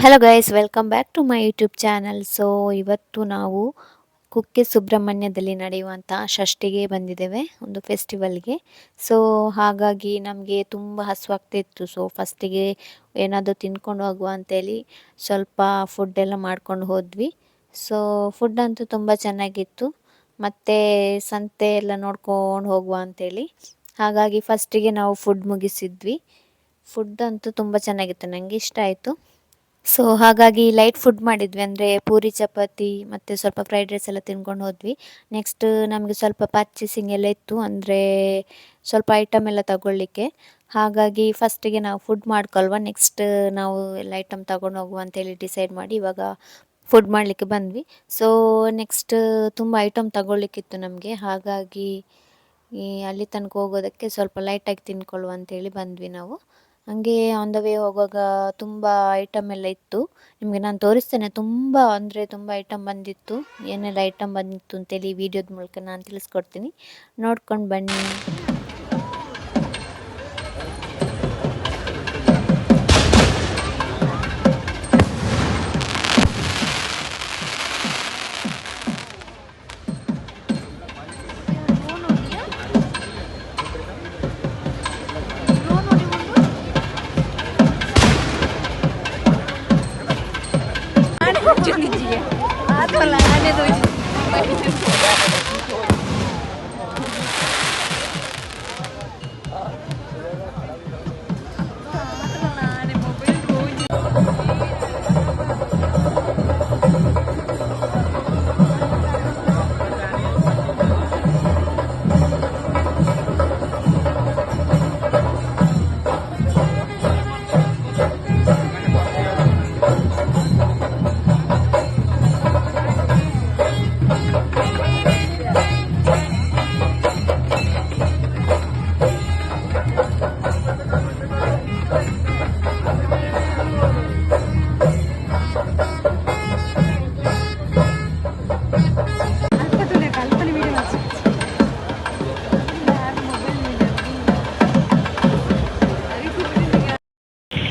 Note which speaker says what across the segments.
Speaker 1: Hello guys, welcome back to my YouTube channel. So ಇವತ್ತು ನಾವು ಕುಕ್ಕೆ ಸುಬ್ರಹ್ಮಣ್ಯದಲ್ಲಿ ನಡೆಯುವಂಥ ಷಷ್ಠಿಗೆ ಬಂದಿದ್ದೇವೆ, ಒಂದು ಫೆಸ್ಟಿವಲ್ಗೆ. ಸೊ ಹಾಗಾಗಿ ನಮಗೆ ತುಂಬ ಹಸುವಾಗ್ತಿತ್ತು. ಸೊ ಫಸ್ಟಿಗೆ ಏನಾದರೂ ತಿನ್ಕೊಂಡು ಹೋಗುವ ಅಂತೇಳಿ ಸ್ವಲ್ಪ ಫುಡ್ಡೆಲ್ಲ ಮಾಡ್ಕೊಂಡು ಹೋದ್ವಿ. ಸೊ ಫುಡ್ ಅಂತೂ ತುಂಬ ಚೆನ್ನಾಗಿತ್ತು, ಮತ್ತು ಸಂತೆ ಎಲ್ಲ ನೋಡ್ಕೊಂಡು ಹೋಗುವ ಅಂತೇಳಿ. ಹಾಗಾಗಿ ಫಸ್ಟಿಗೆ ನಾವು ಫುಡ್ ಮುಗಿಸಿದ್ವಿ. ಫುಡ್ ಅಂತೂ ತುಂಬ ಚೆನ್ನಾಗಿತ್ತು, ನನಗೆ ಇಷ್ಟ ಆಯಿತು. ಸೊ ಹಾಗಾಗಿ ಲೈಟ್ ಫುಡ್ ಮಾಡಿದ್ವಿ, ಅಂದರೆ ಪೂರಿ ಚಪಾತಿ ಮತ್ತು ಸ್ವಲ್ಪ ಫ್ರೈಡ್ ರೈಸ್ ಎಲ್ಲ ತಿನ್ಕೊಂಡು ಹೋದ್ವಿ. ನೆಕ್ಸ್ಟ್ ನಮಗೆ ಸ್ವಲ್ಪ ಪರ್ಚೇಸಿಂಗ್ ಎಲ್ಲ ಇತ್ತು, ಅಂದರೆ ಸ್ವಲ್ಪ ಐಟಮ್ ಎಲ್ಲ ತಗೊಳ್ಳಿಕ್ಕೆ. ಹಾಗಾಗಿ ಫಸ್ಟಿಗೆ ನಾವು ಫುಡ್ ಮಾಡ್ಕೊಳ್ವ, ನೆಕ್ಸ್ಟ್ ನಾವು ಎಲ್ಲ ಐಟಮ್ ತಗೊಂಡು ಹೋಗುವ ಅಂತೇಳಿ ಡಿಸೈಡ್ ಮಾಡಿ ಇವಾಗ ಫುಡ್ ಮಾಡಲಿಕ್ಕೆ ಬಂದ್ವಿ. ಸೊ ನೆಕ್ಸ್ಟ್ ತುಂಬ ಐಟಮ್ ತಗೊಳ್ಳಿಕ್ಕಿತ್ತು ನಮಗೆ. ಹಾಗಾಗಿ ಅಲ್ಲಿ ತನಕ ಹೋಗೋದಕ್ಕೆ ಸ್ವಲ್ಪ ಲೈಟಾಗಿ ತಿನ್ಕೊಳ್ಳುವ ಅಂತೇಳಿ ಬಂದ್ವಿ ನಾವು. ಹಾಗೆ ಆನ್ ದ ವೇ ಹೋಗುವಾಗ ತುಂಬ ಐಟಮ್ ಎಲ್ಲ ಇತ್ತು, ನಿಮಗೆ ನಾನು ತೋರಿಸ್ತೇನೆ. ತುಂಬ ಅಂದರೆ ತುಂಬ ಐಟಮ್ ಬಂದಿತ್ತು. ಏನೆಲ್ಲ ಐಟಮ್ ಬಂದಿತ್ತು ಅಂತೇಳಿ ವಿಡಿಯೋದ ಮೂಲಕ ನಾನು ತಿಳಿಸ್ಕೊಡ್ತೀನಿ, ನೋಡ್ಕೊಂಡು ಬನ್ನಿ.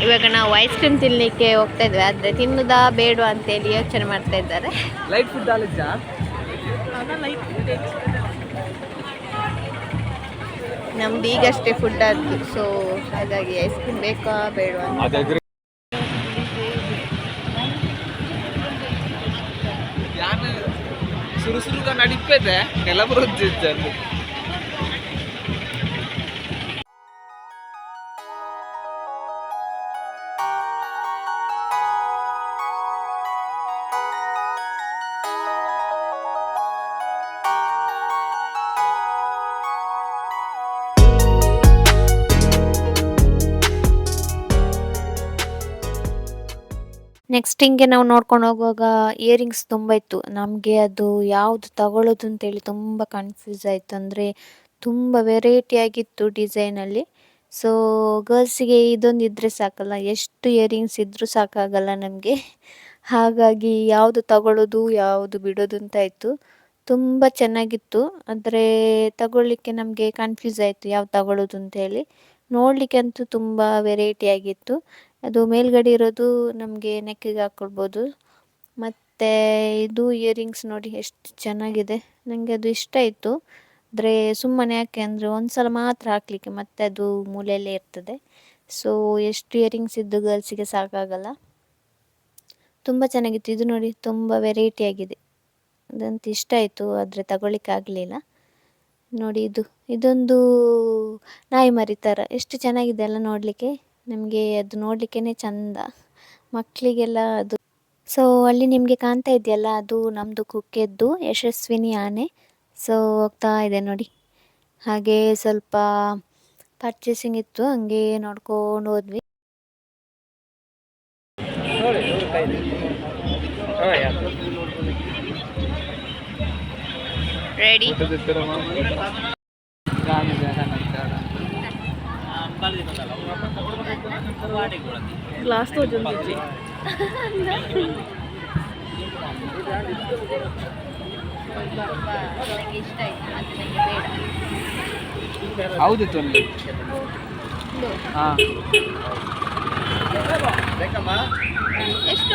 Speaker 1: ಇವಾಗ ನಾವು ಐಸ್ ಕ್ರೀಮ್ ತಿನ್ನಲಿಕ್ಕೆ ಹೋಗ್ತಾ ಇದ್ವಿ, ಆದರೆ ತಿನ್ನುದಾ ಬೇಡವಾ ಅಂತೇಳಿ ಯೋಚನೆ ಮಾಡ್ತಾ ಇದ್ದಾರೆ.
Speaker 2: ಲೈಟ್ ಫುಡ್
Speaker 1: ನಮ್ದು ಈಗಷ್ಟೇ ಫುಡ್ ಆದ್ದು. ಸೊ ಹಾಗಾಗಿ ಐಸ್ ಕ್ರೀಮ್ ಬೇಕಾ ಬೇಡವಾ ಅಂತ.
Speaker 2: ಸುರುಸುರುగా నడిపేదే నెలబరు వచ్చేది.
Speaker 1: ನೆಕ್ಸ್ಟ್ ಹಿಂಗೆ ನಾವು ನೋಡ್ಕೊಂಡು ಹೋಗುವಾಗ ಇಯರಿಂಗ್ಸ್ ತುಂಬ ಇತ್ತು. ನಮಗೆ ಅದು ಯಾವುದು ತಗೊಳ್ಳೋದು ಅಂತೇಳಿ ತುಂಬ ಕನ್ಫ್ಯೂಸ್ ಆಯಿತು, ಅಂದರೆ ತುಂಬ ವೆರೈಟಿ ಆಗಿತ್ತು ಡಿಸೈನಲ್ಲಿ. ಸೊ ಗರ್ಲ್ಸಿಗೆ ಇದೊಂದು ಇದ್ದರೆ ಸಾಕಲ್ಲ, ಎಷ್ಟು ಇಯರಿಂಗ್ಸ್ ಇದ್ದರೂ ಸಾಕಾಗಲ್ಲ ನಮಗೆ. ಹಾಗಾಗಿ ಯಾವುದು ತಗೊಳ್ಳೋದು ಯಾವುದು ಬಿಡೋದು ಅಂತ ಇತ್ತು. ತುಂಬ ಚೆನ್ನಾಗಿತ್ತು, ಆದರೆ ತಗೊಳ್ಳಿಕ್ಕೆ ನಮಗೆ ಕನ್ಫ್ಯೂಸ್ ಆಯಿತು ಯಾವ್ದು ತಗೊಳ್ಳೋದು ಅಂತೇಳಿ. ನೋಡಲಿಕ್ಕೆ ಅಂತೂ ತುಂಬ ವೆರೈಟಿ ಆಗಿತ್ತು. ಅದು ಮೇಲ್ಗಡೆ ಇರೋದು ನಮಗೆ ನೆಕ್ಕಿಗೆ ಹಾಕ್ಕೊಳ್ಬೋದು. ಮತ್ತು ಇದು ಇಯರಿಂಗ್ಸ್ ನೋಡಿ ಎಷ್ಟು ಚೆನ್ನಾಗಿದೆ, ನನಗೆ ಅದು ಇಷ್ಟ ಆಯಿತು. ಆದರೆ ಸುಮ್ಮನೆ ಯಾಕೆ ಅಂದರೆ ಒಂದು ಸಲ ಮಾತ್ರ ಹಾಕಲಿಕ್ಕೆ, ಮತ್ತು ಅದು ಮೂಲೆಯಲ್ಲೇ ಇರ್ತದೆ. ಸೊ ಎಷ್ಟು ಇಯರಿಂಗ್ಸ್ ಇದ್ದು ಗರ್ಲ್ಸಿಗೆ ಸಾಕಾಗಲ್ಲ. ತುಂಬ ಚೆನ್ನಾಗಿತ್ತು. ಇದು ನೋಡಿ ತುಂಬ ವೆರೈಟಿ ಆಗಿದೆ, ಅದಂತೂ ಇಷ್ಟ ಆಯಿತು, ಆದರೆ ತಗೊಳ್ಳಿಕ್ಕೆ ಆಗಲಿಲ್ಲ. ನೋಡಿ ಇದೊಂದು ನಾಯಿ ಮರಿ ಥರ ಎಷ್ಟು ಚೆನ್ನಾಗಿದೆ ಅಲ್ಲ ನೋಡಲಿಕ್ಕೆ. ನಮಗೆ ಅದು ನೋಡಲಿಕ್ಕೇ ಚಂದ, ಮಕ್ಕಳಿಗೆಲ್ಲ ಅದು. ಸೊ ಅಲ್ಲಿ ನಿಮಗೆ ಕಾಣ್ತಾ ಇದೆಯಲ್ಲ, ಅದು ನಮ್ಮದು ಕುಕ್ಕೆದ್ದು ಯಶಸ್ವಿನಿ ಆನೆ. ಸೊ ಹೋಗ್ತಾ ಇದೆ ನೋಡಿ. ಹಾಗೆ ಸ್ವಲ್ಪ ಪರ್ಚೇಸಿಂಗ್ ಇತ್ತು, ಹಂಗೆ ನೋಡ್ಕೊಂಡು ಹೋದ್ವಿ. ರೆಡಿ
Speaker 3: ಗ್ಲಾಸ್ ತೋಜೊಂದಿಜ್ಜಿ
Speaker 2: ಹೌದು ತೊಂದರೆ. ಹಾಂ
Speaker 1: ಎಷ್ಟು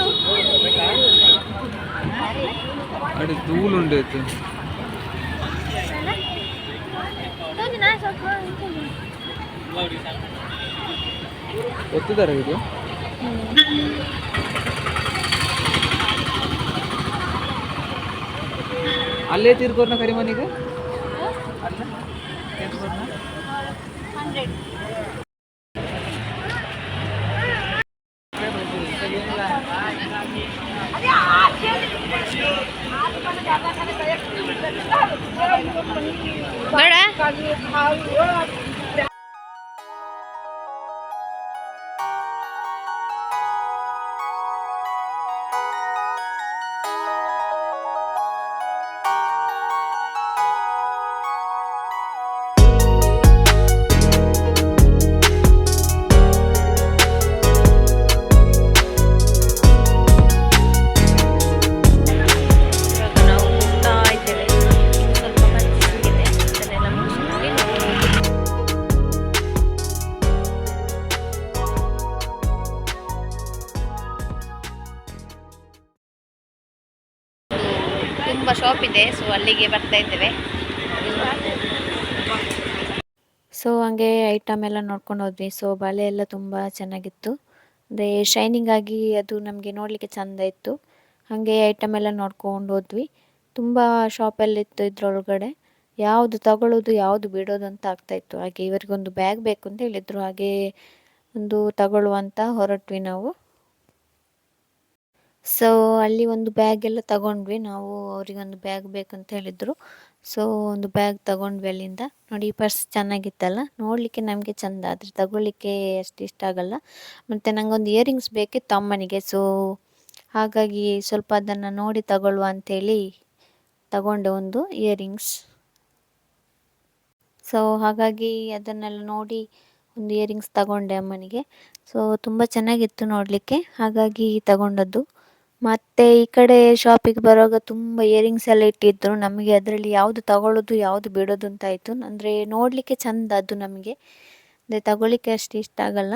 Speaker 2: ಅಡಿ ಧೂಳುಂಡು ಇತ್ತು. ಗೊತ್ತಿದ್ದಾರೆ ಇದು ಅಲ್ಲೇ ತೀರ್ಕೋರ್ನ ಕರಿಮನಿಗೆ ಅಲ್ಲ ತೀರ್ಕೋರ್ನ
Speaker 1: ಬೇಡ. ಇವಾಗ ನಾವು ಹೋಗ್ತಾ ಇದ್ದೇವೆ. ಸ್ವಲ್ಪ ಪರ್ಚೇಸಿಂಗ್ ಇದೆ, ಅದನ್ನೆಲ್ಲ ಮುಗಿಸ್ಕೊಂಡು ಹೋಗೋದು. ತುಂಬ ಶಾಪ್ ಇದೆ, ಸೊ ಅಲ್ಲಿಗೆ ಬರ್ತಾ ಇದ್ದೇವೆ. ಸೊ ಹಂಗೆ ಐಟಮ್ ಎಲ್ಲ ನೋಡ್ಕೊಂಡು ಹೋದ್ವಿ. ಸೊ ಬಳೆ ಎಲ್ಲ ತುಂಬ ಚೆನ್ನಾಗಿತ್ತು, ಅಂದರೆ ಶೈನಿಂಗ್ ಆಗಿ ಅದು ನಮಗೆ ನೋಡಲಿಕ್ಕೆ ಚೆಂದ ಇತ್ತು. ಹಾಗೆ ಐಟಮ್ ಎಲ್ಲ ನೋಡ್ಕೊಂಡು ಹೋದ್ವಿ. ತುಂಬ ಶಾಪಲ್ಲಿತ್ತು ಇದರೊಳಗಡೆ. ಯಾವುದು ತಗೊಳ್ಳೋದು ಯಾವುದು ಬಿಡೋದು ಅಂತ ಆಗ್ತಾಯಿತ್ತು. ಹಾಗೆ ಇವರಿಗೊಂದು ಬ್ಯಾಗ್ ಬೇಕು ಅಂತ ಹೇಳಿದರು, ಹಾಗೆ ಒಂದು ತಗೊಳ್ಳುವಂತ ಹೊರಟ್ವಿ ನಾವು. ಸೊ ಅಲ್ಲಿ ಒಂದು ಬ್ಯಾಗ್ ಎಲ್ಲ ತಗೊಂಡ್ವಿ ನಾವು. ಅವರಿಗೊಂದು ಬ್ಯಾಗ್ ಬೇಕಂತ ಹೇಳಿದರು, ಸೊ ಒಂದು ಬ್ಯಾಗ್ ತಗೊಂಡ್ವಿ ಅಲ್ಲಿಂದ. ನೋಡಿ ಈ ಪರ್ಸ್ ಚೆನ್ನಾಗಿತ್ತಲ್ಲ, ನೋಡಲಿಕ್ಕೆ ನಮಗೆ ಚೆಂದ, ಆದರೆ ತಗೊಳ್ಳಿಕ್ಕೆ ಅಷ್ಟು ಇಷ್ಟ ಆಗಲ್ಲ. ಮತ್ತು ನನಗೊಂದು ಇಯರಿಂಗ್ಸ್ ಬೇಕಿತ್ತು ಅಮ್ಮನಿಗೆ, ಸೊ ಹಾಗಾಗಿ ಸ್ವಲ್ಪ ಅದನ್ನು ನೋಡಿ ತಗೊಳ್ಳುವ ಅಂಥೇಳಿ ತಗೊಂಡೆ ಒಂದು ಇಯರಿಂಗ್ಸ್. ಸೊ ಹಾಗಾಗಿ ಅದನ್ನೆಲ್ಲ ನೋಡಿ ಒಂದು ಇಯರಿಂಗ್ಸ್ ತಗೊಂಡೆ ಅಮ್ಮನಿಗೆ. ಸೊ ತುಂಬ ಚೆನ್ನಾಗಿತ್ತು ನೋಡಲಿಕ್ಕೆ, ಹಾಗಾಗಿ ತಗೊಂಡದ್ದು. ಮತ್ತು ಈ ಕಡೆ ಶಾಪಿಗೆ ಬರುವಾಗ ತುಂಬ ಇಯರಿಂಗ್ಸ್ ಎಲ್ಲ ಇಟ್ಟಿದ್ದರು. ನಮಗೆ ಅದರಲ್ಲಿ ಯಾವುದು ತಗೊಳ್ಳೋದು ಯಾವುದು ಬಿಡೋದು ಅಂತ ಆಯಿತು. ಅಂದರೆ ನೋಡಲಿಕ್ಕೆ ಚೆಂದ ಅದು ನಮಗೆ, ಅಂದರೆ ತಗೊಳ್ಳಿಕ್ಕೆ ಅಷ್ಟು ಇಷ್ಟ ಆಗಲ್ಲ.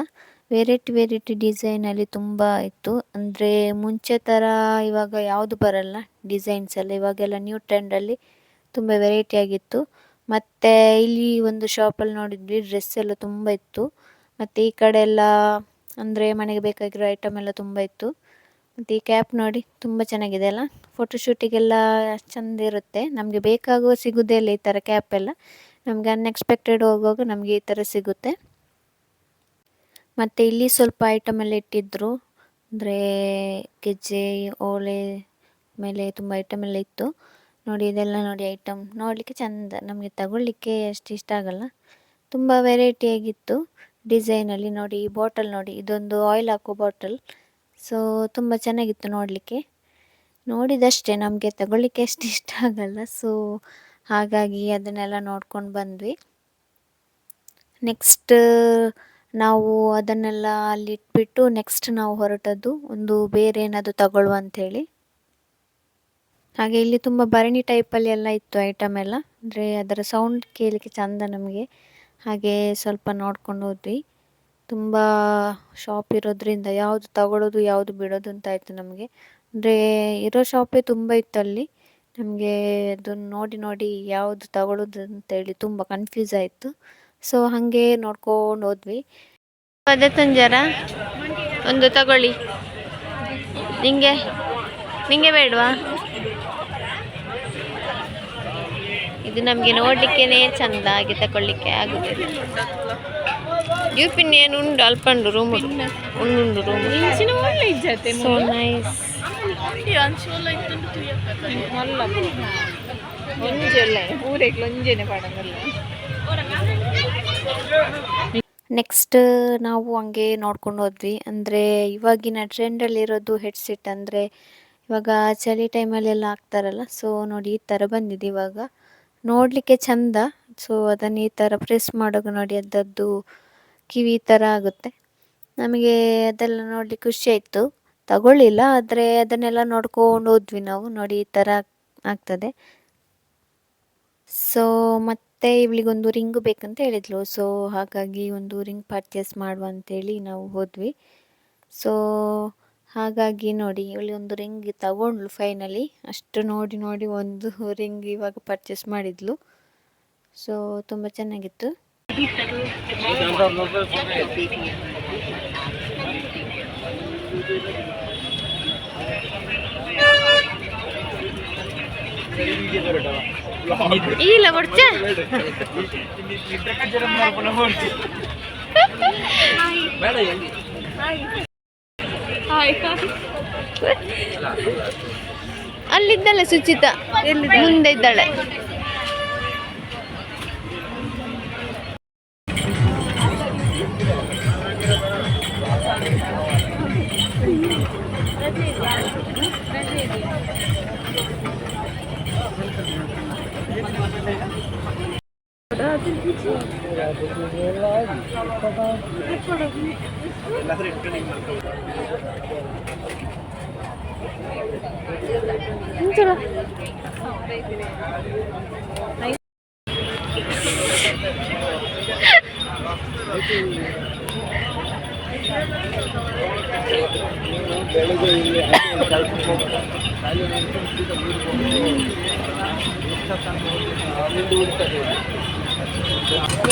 Speaker 1: ವೆರೈಟಿ ಡಿಸೈನಲ್ಲಿ ತುಂಬ ಇತ್ತು. ಅಂದರೆ ಮುಂಚೆ ಥರ ಇವಾಗ ಯಾವುದು ಬರಲ್ಲ ಡಿಸೈನ್ಸ್ ಎಲ್ಲ, ಇವಾಗೆಲ್ಲ ನ್ಯೂ ಟ್ರೆಂಡಲ್ಲಿ ತುಂಬ ವೆರೈಟಿ ಆಗಿತ್ತು. ಮತ್ತು ಇಲ್ಲಿ ಒಂದು ಶಾಪಲ್ಲಿ ನೋಡಿದ್ವಿ, ಡ್ರೆಸ್ ಎಲ್ಲ ತುಂಬ ಇತ್ತು. ಮತ್ತು ಈ ಕಡೆ ಎಲ್ಲ ಅಂದರೆ ಮನೆಗೆ ಬೇಕಾಗಿರೋ ಐಟಮ್ ಎಲ್ಲ ತುಂಬ ಇತ್ತು. ಮತ್ತು ಈ ಕ್ಯಾಪ್ ನೋಡಿ ತುಂಬ ಚೆನ್ನಾಗಿದೆ ಅಲ್ಲ, ಫೋಟೋಶೂಟಿಗೆಲ್ಲ ಚೆಂದ ಇರುತ್ತೆ. ನಮಗೆ ಬೇಕಾಗುವ ಸಿಗೋದೇ ಇಲ್ಲ ಈ ಥರ ಕ್ಯಾಪ್ ಎಲ್ಲ, ನಮಗೆ ಅನ್ಎಕ್ಸ್ಪೆಕ್ಟೆಡ್ ಹೋಗುವಾಗ ನಮಗೆ ಈ ಥರ ಸಿಗುತ್ತೆ. ಮತ್ತು ಇಲ್ಲಿ ಸ್ವಲ್ಪ ಐಟಮ್ ಎಲ್ಲ ಇಟ್ಟಿದ್ದರು, ಅಂದರೆ ಗೆಜ್ಜೆ, ಓಲೆ ಮೇಲೆ ತುಂಬ ಐಟಮ್ ಎಲ್ಲ ಇತ್ತು. ನೋಡಿ ಇದೆಲ್ಲ ನೋಡಿ ಐಟಮ್ ನೋಡಲಿಕ್ಕೆ ಚೆಂದ, ನಮಗೆ ತಗೊಳ್ಳಿಕ್ಕೆ ಅಷ್ಟು ಇಷ್ಟ ಆಗಲ್ಲ. ತುಂಬ ವೆರೈಟಿಯಾಗಿತ್ತು ಡಿಸೈನಲ್ಲಿ. ನೋಡಿ ಈ ಬಾಟಲ್ ನೋಡಿ, ಇದೊಂದು ಆಯಿಲ್ ಹಾಕೋ ಬಾಟಲ್. ಸೊ ತುಂಬ ಚೆನ್ನಾಗಿತ್ತು ನೋಡಲಿಕ್ಕೆ. ನೋಡಿದಷ್ಟೇ, ನಮಗೆ ತಗೊಳ್ಳಿಕ್ಕೆ ಅಷ್ಟು ಇಷ್ಟ ಆಗಲ್ಲ. ಸೊ ಹಾಗಾಗಿ ಅದನ್ನೆಲ್ಲ ನೋಡ್ಕೊಂಡು ಬಂದ್ವಿ. ನೆಕ್ಸ್ಟ್ ನಾವು ಅದನ್ನೆಲ್ಲ ಅಲ್ಲಿ ಇಟ್ಬಿಟ್ಟು ನೆಕ್ಸ್ಟ್ ನಾವು ಹೊರಟದ್ದು ಒಂದು ಬೇರೆ ಏನಾದರೂ ತಗೊಳ್ಳುವ ಅಂಥೇಳಿ. ಹಾಗೆ ಇಲ್ಲಿ ತುಂಬ ಭರಣಿ ಟೈಪಲ್ಲಿ ಎಲ್ಲ ಇತ್ತು ಐಟಮ್ ಎಲ್ಲ, ಅಂದರೆ ಅದರ ಸೌಂಡ್ ಕೇಳಲಿಕ್ಕೆ ಚೆಂದ ನಮಗೆ. ಹಾಗೆ ಸ್ವಲ್ಪ ನೋಡ್ಕೊಂಡು ಹೋದ್ವಿ. ತುಂಬ ಶಾಪ್ ಇರೋದ್ರಿಂದ ಯಾವುದು ತಗೊಳ್ಳೋದು ಯಾವುದು ಬಿಡೋದು ಅಂತ ಆಯಿತು ನಮಗೆ. ಅಂದರೆ ಇರೋ ಶಾಪೇ ತುಂಬ ಇತ್ತು ಅಲ್ಲಿ. ನಮಗೆ ಅದನ್ನು ನೋಡಿ ನೋಡಿ ಯಾವುದು ತಗೊಳ್ಳೋದು ಅಂತೇಳಿ ತುಂಬ ಕನ್ಫ್ಯೂಸ್ ಆಯಿತು. ಸೊ ಹಾಗೆ ನೋಡ್ಕೊಂಡು ಹೋದ್ವಿ. ಅದೇ ತಂಜಾರ ಒಂದು ತಗೊಳ್ಳಿ, ನಿಂಗೆ ಬೇಡವಾ? ಇದು ನಮಗೆ ನೋಡಲಿಕ್ಕೇ ಚೆಂದ, ಹಾಗೆ ತಗೊಳ್ಳಿಕ್ಕೆ ಆಗುದಿಲ್ಲ. ಯೂಪಿನ್ ಏನು ಉಂಡು ಅಲ್ಪಂಡು ರೂಮ್ ಉಂಡು ರೂಮ್. So nice. ನೆಕ್ಸ್ಟ್ ನಾವು ಹಂಗೆ ನೋಡ್ಕೊಂಡು ಹೋದ್ವಿ. ಅಂದರೆ ಇವಾಗಿನ ಟ್ರೆಂಡಲ್ಲಿರೋದು ಹೆಡ್ಸೆಟ್, ಅಂದರೆ ಇವಾಗ ಚಳಿ ಟೈಮಲ್ಲೆಲ್ಲ ಹಾಕ್ತಾರಲ್ಲ, ಸೊ ನೋಡಿ ಈ ಥರ ಬಂದಿದೆ ಇವಾಗ. ನೋಡಲಿಕ್ಕೆ ಚೆಂದ. ಸೊ ಅದನ್ನು ಈ ಥರ ಪ್ರೆಸ್ ಮಾಡುವಾಗ ನೋಡಿ ಅದರದ್ದು ಕಿವಿ ಈ ಥರ ಆಗುತ್ತೆ. ನಮಗೆ ಅದೆಲ್ಲ ನೋಡಲಿಕ್ಕೆ ಖುಷಿ ಆಯಿತು. ತಗೊಳ್ಳಿಲ್ಲ, ಆದರೆ ಅದನ್ನೆಲ್ಲ ನೋಡ್ಕೊಂಡು ಹೋದ್ವಿ ನಾವು. ನೋಡಿ ಈ ಥರ ಆಗ್ತದೆ. ಸೊ ಮತ್ತೆ ಇವಳಿಗೊಂದು ರಿಂಗ್ ಬೇಕಂತ ಹೇಳಿದ್ಲು, ಸೊ ಹಾಗಾಗಿ ಒಂದು ರಿಂಗ್ ಪರ್ಚೇಸ್ ಮಾಡುವ ಅಂತೇಳಿ ನಾವು ಹೋದ್ವಿ. ಸೊ ಹಾಗಾಗಿ ನೋಡಿ ಇವಳು ಒಂದು ರಿಂಗ್ ತಗೊಂಡ್ಳು ಫೈನಲಿ. ಅಷ್ಟು ನೋಡಿ ನೋಡಿ ಒಂದು ರಿಂಗ್ ಇವಾಗ ಪರ್ಚೇಸ್ ಮಾಡಿದ್ಲು. ಸೊ ತುಂಬ ಚೆನ್ನಾಗಿತ್ತು. ಇಲ್ಲ ಬರ್ಚ ಅಲ್ಲಿದ್ದಲ್ಲ ಸುಚಿತ, ಮುಂದೆ ಇದ್ದಾಳೆ.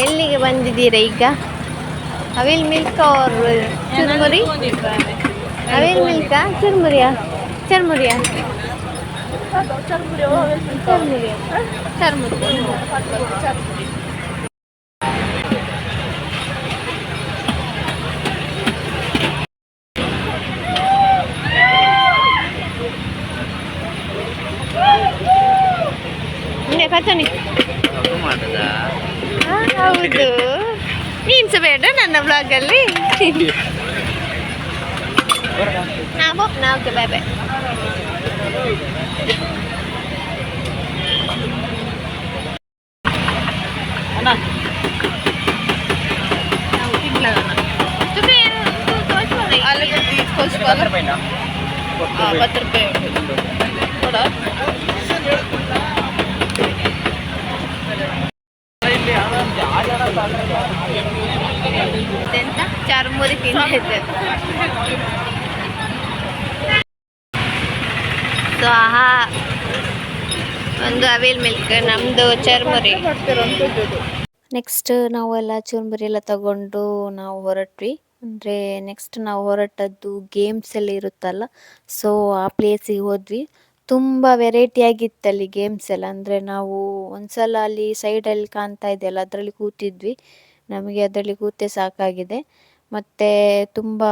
Speaker 1: ಎಲ್ಲಿಗೆ ಬಂದಿದ್ದೀರಾ ಈಗ? ಅವಿಲ್ ಮಿಲ್ಕ್ और ಚುರ್ಮುರಿ? ಅವಿಲ್ ಮಿಲ್ಕ ಚುರ್ಮುರಿಯಾ? ಚರ್ಮುರಿಯಾ? ಚರ್ಮುರಿ. ಕಚನಿ ಹೌದು. ನೀನ್ಸ ಬೇಡ ನನ್ನ ಬ್ಲಾಗಲ್ಲಿ. ಓಕೆ ಬಾಯ್ ಬಾಯ್. ಚರ್ಮುರಿ ತಿಂದಿದ್ದೆ. ಸೊ ಆಹಾ, ಒಂದು ಅವಿಲ್ ಮಿಲ್ಕ್, ನಮ್ಮದು ಚರ್ಮುರಿ. ನೆಕ್ಸ್ಟ್ ನಾವೆಲ್ಲ ಚುರ್ಮುರಿ ಎಲ್ಲ ತಗೊಂಡು ನಾವು ಹೊರಟ್ವಿ. ಅಂದರೆ ನೆಕ್ಸ್ಟ್ ನಾವು ಹೊರಟದ್ದು ಗೇಮ್ಸ್ ಎಲ್ಲ ಇರುತ್ತಲ್ಲ, ಸೊ ಆ ಪ್ಲೇಸಿಗೆ ಹೋದ್ವಿ. ತುಂಬ ವೆರೈಟಿ ಆಗಿತ್ತಲ್ಲಿ ಗೇಮ್ಸ್ ಎಲ್ಲ. ಅಂದರೆ ನಾವು ಒಂದ್ಸಲ ಅಲ್ಲಿ ಸೈಡಲ್ಲಿ ಕಾಣ್ತಾ ಇದೆಯಲ್ಲ ಅದರಲ್ಲಿ ಕೂತಿದ್ವಿ. ನಮಗೆ ಅದರಲ್ಲಿ ಕೂತೆ ಸಾಕಾಗಿದೆ. ಮತ್ತು ತುಂಬ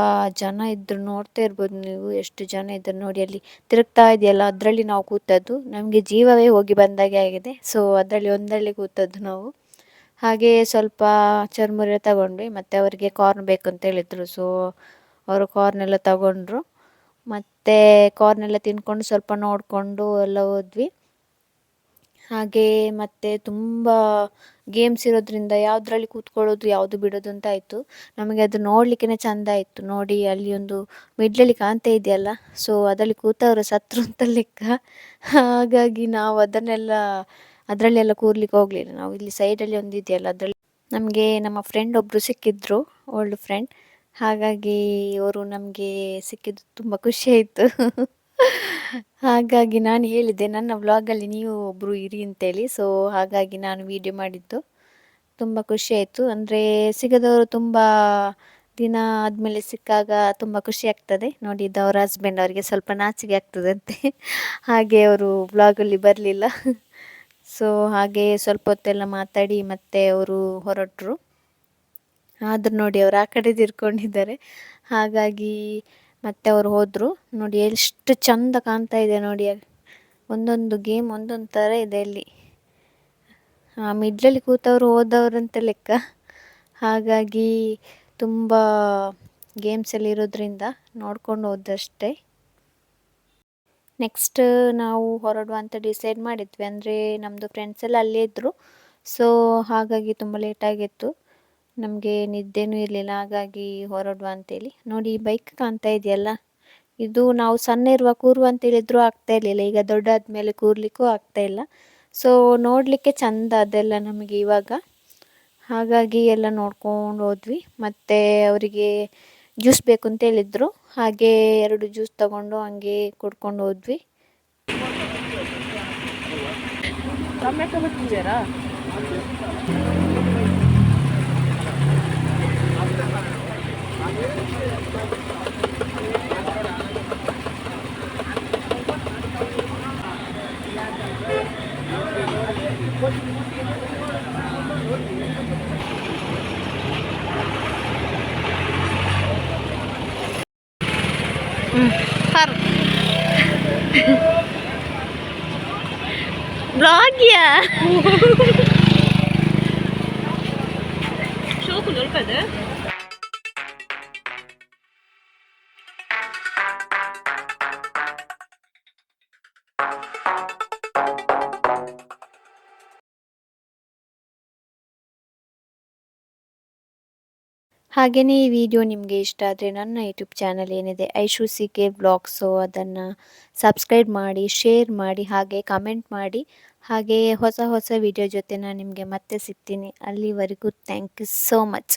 Speaker 1: ಜನ ಇದ್ದರು, ನೋಡ್ತಾ ಇರ್ಬೋದು ನೀವು ಎಷ್ಟು ಜನ ಇದ್ದರು ನೋಡಿ. ಅಲ್ಲಿ ತಿರುಗ್ತಾ ಇದೆಯಲ್ಲ ಅದರಲ್ಲಿ ನಾವು ಕೂತದ್ದು. ನಮಗೆ ಜೀವವೇ ಹೋಗಿ ಬಂದಾಗೆ ಆಗಿದೆ. ಸೊ ಅದರಲ್ಲಿ ಒಂದರಲ್ಲಿ ಕೂತದ್ದು ನಾವು. ಹಾಗೆ ಸ್ವಲ್ಪ ಚರ್ಮುರಿ ತಗೊಂಡ್ವಿ. ಮತ್ತು ಅವರಿಗೆ ಕಾರ್ನ್ ಬೇಕು ಅಂತ ಹೇಳಿದರು. ಸೊ ಅವರು ಕಾರ್ನೆಲ್ಲ ತಗೊಂಡ್ರು. ಮತ್ತು ಕಾರ್ನೆಲ್ಲ ತಿಂದ್ಕೊಂಡು ಸ್ವಲ್ಪ ನೋಡಿಕೊಂಡು ಎಲ್ಲ ಹೋದ್ವಿ. ಹಾಗೆ ಮತ್ತು ತುಂಬ ಗೇಮ್ಸ್ ಇರೋದ್ರಿಂದ ಯಾವುದ್ರಲ್ಲಿ ಕೂತ್ಕೊಳ್ಳೋದು ಯಾವುದು ಬಿಡೋದು ಅಂತ ಆಯಿತು. ನಮಗೆ ಅದು ನೋಡಲಿಕ್ಕೆ ಚೆಂದ ಆಯಿತು. ನೋಡಿ ಅಲ್ಲಿ ಒಂದು ಮಿಡ್ಲಲ್ಲಿ ಕಾಣ್ತಾ ಇದೆಯಲ್ಲ, ಸೊ ಅದರಲ್ಲಿ ಕೂತವರು ಸತ್ರು ಅಂತ ಲೆಕ್ಕ. ಹಾಗಾಗಿ ನಾವು ಅದರಲ್ಲೆಲ್ಲ ಕೂರ್ಲಿಕ್ಕೆ ಹೋಗಲಿಲ್ಲ. ನಾವು ಇಲ್ಲಿ ಸೈಡಲ್ಲಿ ಒಂದು ಇದೆಯಲ್ಲ ಅದರಲ್ಲಿ ನಮಗೆ ನಮ್ಮ ಫ್ರೆಂಡ್ ಒಬ್ಬರು ಸಿಕ್ಕಿದ್ರು, ಓಲ್ಡ್ ಫ್ರೆಂಡ್. ಹಾಗಾಗಿ ಅವರು ನಮಗೆ ಸಿಕ್ಕಿದ್ದು ತುಂಬ ಖುಷಿಯಾಯಿತು. ಹಾಗಾಗಿ ನಾನು ಹೇಳಿದ್ದೆ ನನ್ನ ವ್ಲಾಗಲ್ಲಿ ನೀವು ಒಬ್ಬರು ಇರಿ ಅಂತೇಳಿ. ಸೊ ಹಾಗಾಗಿ ನಾನು ವಿಡಿಯೋ ಮಾಡಿದ್ದು. ತುಂಬ ಖುಷಿಯಾಯಿತು. ಅಂದರೆ ಸಿಗದವರು ತುಂಬ ದಿನ ಆದಮೇಲೆ ಸಿಕ್ಕಾಗ ತುಂಬ ಖುಷಿ ಆಗ್ತದೆ. ನೋಡಿ, ಇದು ಅವರ ಹಸ್ಬೆಂಡ್, ಅವರಿಗೆ ಸ್ವಲ್ಪ ನಾಚಿಕೆ ಆಗ್ತದಂತೆ. ಹಾಗೆ ಅವರು ವ್ಲಾಗಲ್ಲಿ ಬರಲಿಲ್ಲ. ಸೊ ಹಾಗೆ ಸ್ವಲ್ಪ ಹೊತ್ತೆಲ್ಲ ಮಾತಾಡಿ ಮತ್ತೆ ಅವರು ಹೊರಟರು. ಆದರೂ ನೋಡಿ ಅವರು ಆ ಕಡೆ ತಿರ್ಕೊಂಡಿದ್ದಾರೆ. ಹಾಗಾಗಿ ಮತ್ತೆ ಅವರು ಹೋದರು. ನೋಡಿ ಎಷ್ಟು ಚಂದ ಕಾಣ್ತಾ ಇದೆ ನೋಡಿ. ಒಂದೊಂದು ಗೇಮ್ ಒಂದೊಂದು ಥರ ಇದೆ ಇಲ್ಲಿ. ಮಿಡ್ಲಲ್ಲಿ ಕೂತವರು ಹೋದವರಂತ ಲೆಕ್ಕ. ಹಾಗಾಗಿ ತುಂಬ ಗೇಮ್ಸ್ ಎಲ್ಲ ಇರೋದ್ರಿಂದ ನೋಡ್ಕೊಂಡು ಹೋದಷ್ಟೇ. ನೆಕ್ಸ್ಟ್ ನಾವು ಹೊರಡುವ ಅಂತ ಡಿಸೈಡ್ ಮಾಡಿದ್ವಿ. ಅಂದರೆ ನಮ್ಮದು ಫ್ರೆಂಡ್ಸ್ ಎಲ್ಲ ಅಲ್ಲೇ ಇದ್ದರು. ಸೊ ಹಾಗಾಗಿ ತುಂಬ ಲೇಟಾಗಿತ್ತು. ನಮಗೆ ನಿದ್ದೆನೂ ಇರಲಿಲ್ಲ. ಹಾಗಾಗಿ ಹೊರಡುವ ಅಂತೇಳಿ. ನೋಡಿ ಈ ಬೈಕ್ ಕಾಣ್ತಾ ಇದೆಯಲ್ಲ, ಇದು ನಾವು ಸಣ್ಣ ಇರುವಾಗ ಕೂರುವ ಅಂತೇಳಿದ್ರು ಆಗ್ತಾ ಇರಲಿಲ್ಲ. ಈಗ ದೊಡ್ಡಾದ ಮೇಲೆ ಕೂರ್ಲಿಕ್ಕೂ ಆಗ್ತಾಯಿಲ್ಲ. ಸೊ ನೋಡಲಿಕ್ಕೆ ಚಂದ ಅದೆಲ್ಲ ನಮಗೆ ಇವಾಗ. ಹಾಗಾಗಿ ಎಲ್ಲ ನೋಡ್ಕೊಂಡು ಹೋದ್ವಿ. ಮತ್ತು ಅವರಿಗೆ ಜ್ಯೂಸ್ ಬೇಕು ಅಂತ ಹೇಳಿದ್ರು. ಹಾಗೆ 2 ಜ್ಯೂಸ್ ತಗೊಂಡು ಹಂಗೆ ಕುಡ್ಕೊಂಡು ಹೋದ್ವಿ.
Speaker 3: ರಮ್ಯಕ್ಕ ಬರ್ತಿದ್ದೀರಾ?
Speaker 1: ಬ್ಲಾಗಿಯಾ?
Speaker 3: ಶೋಕು ದೊರಕದೆ
Speaker 1: ಹಾಗೆಯೇ ಈ ವಿಡಿಯೋ ನಿಮಗೆ ಇಷ್ಟ ಆದರೆ ನನ್ನ ಯೂಟ್ಯೂಬ್ ಚಾನಲ್ ಏನಿದೆ ಐಶು CK ವ್ಲಾಗ್ಸು, ಅದನ್ನು ಸಬ್ಸ್ಕ್ರೈಬ್ ಮಾಡಿ, ಶೇರ್ ಮಾಡಿ, ಹಾಗೆ ಕಮೆಂಟ್ ಮಾಡಿ. ಹಾಗೆಯೇ ಹೊಸ ವಿಡಿಯೋ ಜೊತೆ ನಾನು ನಿಮಗೆ ಮತ್ತೆ ಸಿಗ್ತೀನಿ. ಅಲ್ಲಿವರೆಗೂ ಥ್ಯಾಂಕ್ ಯು ಸೋ ಮಚ್.